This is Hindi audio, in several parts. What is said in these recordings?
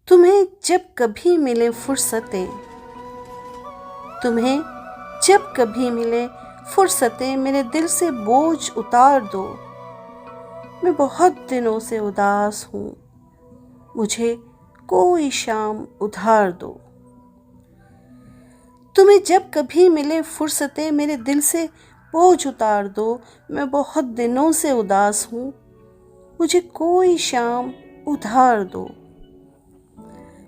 तुम्हें जब कभी मिले फुर्सतें, तुम्हें जब कभी मिले फुर्सतें, मेरे दिल से बोझ उतार दो। मैं बहुत दिनों से उदास हूँ, मुझे कोई शाम उधार दो। तुम्हें जब कभी मिले फुर्सतें, मेरे दिल से बोझ उतार दो। मैं बहुत दिनों से उदास हूँ, मुझे कोई शाम उधार दो।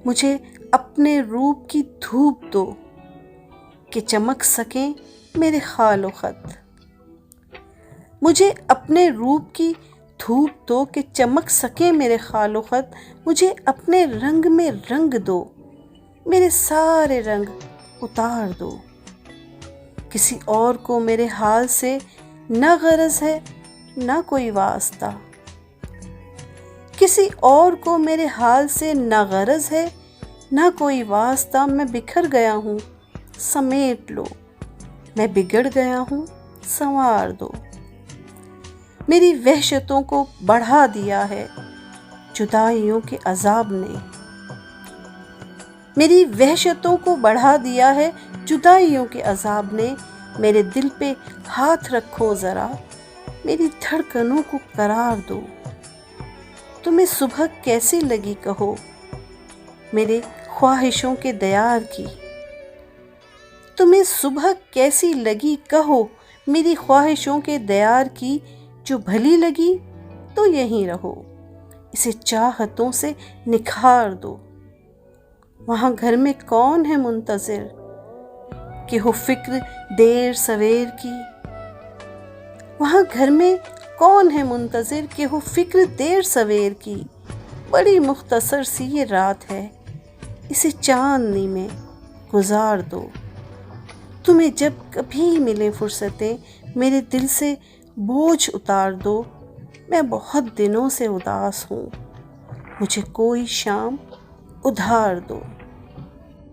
मुझे अपने रूप की धूप दो कि चमक सकें मेरे खालो खत। मुझे अपने रूप की धूप दो कि चमक सके मेरे खालो खत। मुझे अपने रंग में रंग दो, मेरे सारे रंग उतार दो। किसी और को मेरे हाल से न गरज है न कोई वास्ता, किसी और को मेरे हाल से न गरज है न कोई वास्ता। मैं बिखर गया हूँ समेट लो, मैं बिगड़ गया हूँ संवार दो। मेरी वहशतों को बढ़ा दिया है जुदाइयों के अजाब ने, मेरी वहशतों को बढ़ा दिया है जुदाइयों के अजाब ने। मेरे दिल पे हाथ रखो ज़रा, मेरी धड़कनों को करार दो। तुम्हें सुबह कैसी लगी कहो मेरे ख्वाहिशों के दयार की। तुम्हें सुबह कैसी लगी कहो मेरी ख्वाहिशों के दयार की। जो भली लगी तो यहीं रहो, इसे चाहतों से निखार दो। वहाँ घर में कौन है मुंतज़िर कि हो फिक्र देर सवेर की। वहाँ घर में कौन है मुंतज़िर कि हो फिक्र देर सवेर की। बड़ी मुख्तसर सी ये रात है, इसे चांदनी में गुजार दो। तुम्हें जब कभी मिले फुर्सतें, मेरे दिल से बोझ उतार दो। मैं बहुत दिनों से उदास हूँ, मुझे कोई शाम उधार दो।